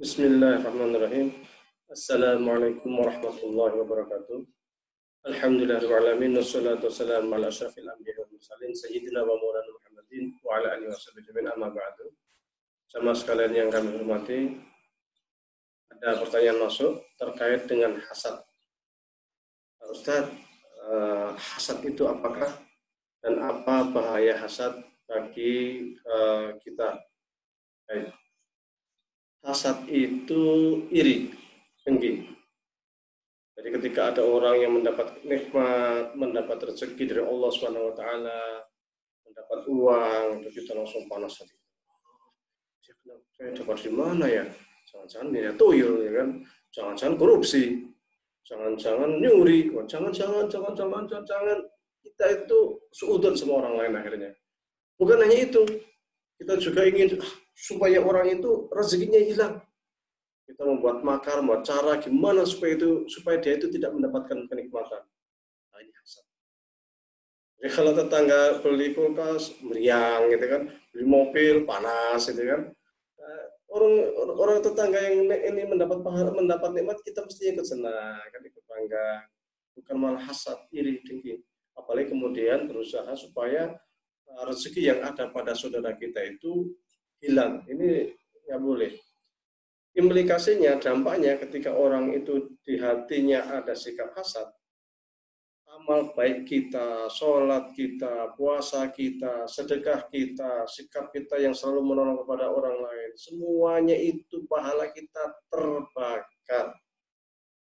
Bismillahirrahmanirrahim. Assalamualaikum warahmatullahi wabarakatuh. Alhamdulillahirabbil alamin wassalatu wassalamu ala asyrafil anbiya'i wal mursalin sayyidina wa maulana Muhammadin wa ala alihi washabihi amma ba'du. Sama sekalian yang kami hormati, ada pertanyaan masuk terkait dengan hasad. Ustaz, hasad itu apakah dan apa bahaya hasad bagi kita? Baik. Hasad itu iri, dengki. Jadi ketika ada orang yang mendapat nikmat, mendapat rezeki dari Allah SWT, mendapat uang, itu kita langsung panas hati. Saya dapat di mana ya? Jangan-jangan dia tuyul, ya kan? Jangan-jangan korupsi, jangan-jangan nyuri, jangan-jangan kita itu seudon sama orang lain akhirnya. Bukan hanya itu, kita juga ingin supaya orang itu rezekinya hilang. Kita membuat makar, membuat cara gimana supaya dia itu tidak mendapatkan kenikmatan. Nah, ini hasad. Jadi kalau tetangga beli kulkas meriang gitu kan, beli mobil panas gitu kan. Orang tetangga yang ini mendapat nikmat, kita mestinya ikut senang, kan, ikut bangga. Bukan malah hasad, iri, dengki. Apalagi kemudian berusaha supaya rezeki yang ada pada saudara kita itu hilang. Ini nggak boleh. Implikasinya, dampaknya ketika orang itu di hatinya ada sikap hasad, amal baik kita, sholat kita, puasa kita, sedekah kita, sikap kita yang selalu menolong kepada orang lain, semuanya itu pahala kita terbakar.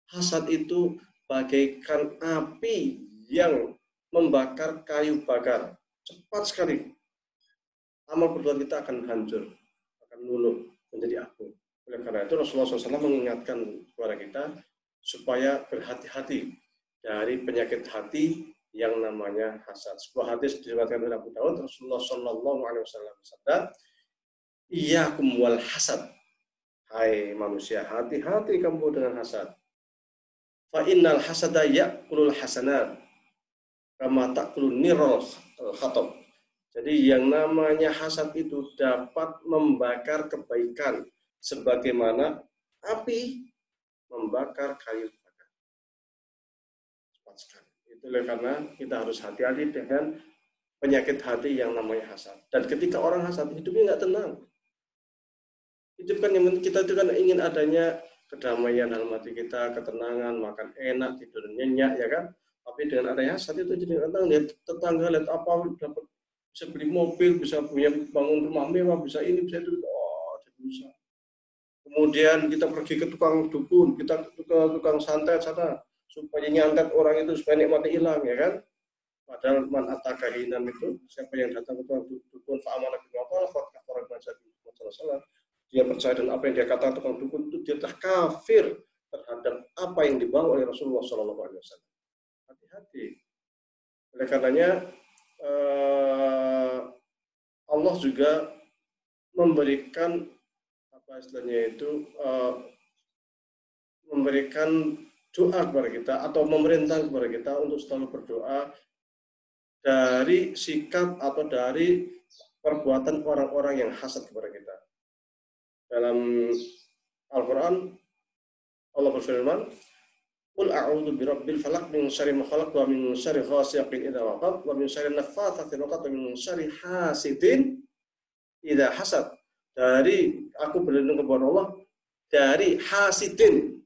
Hasad itu bagaikan api yang membakar kayu bakar. Cepat sekali. Amal perbuatan kita akan hancur, akan luluh, menjadi abu. Oleh karena itu Rasulullah SAW mengingatkan kepada kita supaya berhati-hati dari penyakit hati yang namanya hasad. Sebuah hadis diriwayatkan oleh Abu Dawud, Rasulullah SAW bersabda, "Iyyakum wal hasad." Hai manusia, hati-hati kamu dengan hasad. Fa innal hasada ya'kulul hasanat kama ta'kulun nirul khatab. Jadi yang namanya hasad itu dapat membakar kebaikan sebagaimana api membakar kayu bakar. Cepat sekali. Itulah karena kita harus hati-hati dengan penyakit hati yang namanya hasad. Dan ketika orang hasad, hidupnya nggak tenang. Hidup kan yang kita itu kan ingin adanya kedamaian dalam hati kita, ketenangan, makan enak, tidur nyenyak, ya kan? Tapi dengan adanya hasad itu jadi tenang. Lihat tetangga, lihat apa, dapat bisa beli mobil, bisa punya bangun rumah mewah, bisa ini, bisa itu. Oh, jadi bisa. Kemudian kita pergi ke tukang dukun, kita ke tukang santet sana, supaya nyantet orang itu supaya nikmatnya hilang, ya kan? Padahal man ataka hinam itu, siapa yang datang ke tukang dukun, fa'amana bimaqala, fa'akafara masalah. Dia percaya dengan apa yang dia katakan tukang dukun itu, dia telah kafir terhadap apa yang dibawa oleh Rasulullah SAW. Hati-hati. Oleh karenanya Allah juga memberikan apa istilahnya itu memberikan doa kepada kita atau memerintah kepada kita untuk selalu berdoa dari sikap atau dari perbuatan orang-orang yang hasad kepada kita. Dalam Al-Quran Allah berfirman, "Qul a'udzu birabbil falaq min syarri ma khalaq wa min syarri ghasiqin idza waqab wa min syarri naffatsati fil 'uqad wa min syarri hasidin idza hasad." Dari aku berlindung kepada Allah dari hasidin,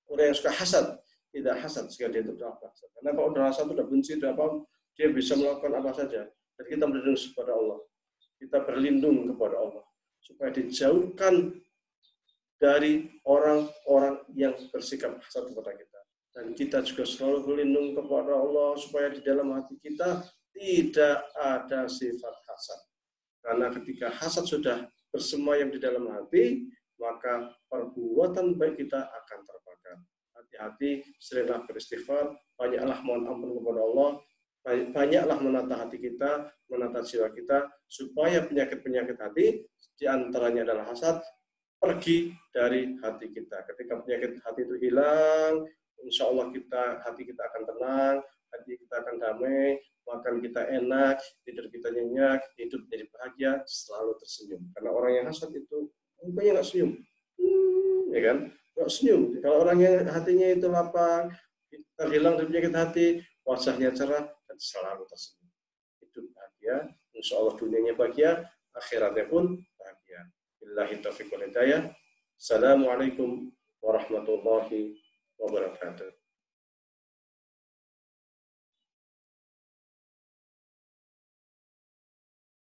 orang yang suka hasad, tidak hasad jika dia itu apa. Karena kalau udah hasad, udah benci, udah apa, dia bisa melakukan apa saja. Dan kita berlindung kepada Allah. Kita berlindung kepada Allah supaya dijauhkan dari orang-orang yang bersikap hasad kepada kita. Dan kita juga selalu berlindung kepada Allah supaya di dalam hati kita tidak ada sifat hasad. Karena ketika hasad sudah bersemayam di dalam hati, maka perbuatan baik kita akan terbakar. Hati-hati, seringlah beristighfar, banyaklah mohon ampun kepada Allah, banyaklah menata hati kita, menata jiwa kita, supaya penyakit-penyakit hati, diantaranya adalah hasad, pergi dari hati kita. Ketika penyakit hati itu hilang, insya Allah hati kita akan tenang, hati kita akan damai, makan kita enak, tidur kita nyenyak, hidup jadi bahagia, selalu tersenyum. Karena orang yang hasad itu mukanya nggak senyum. ya kan? Senyum. Kalau orang yang hatinya itu lapang, terhilang dari penyakit hati, wajahnya cerah dan selalu tersenyum. Hidup bahagia, insya Allah dunianya bahagia, akhiratnya pun bahagia. Billahi taufiq wal hidayah. Assalamualaikum warahmatullahi wabarakatuh.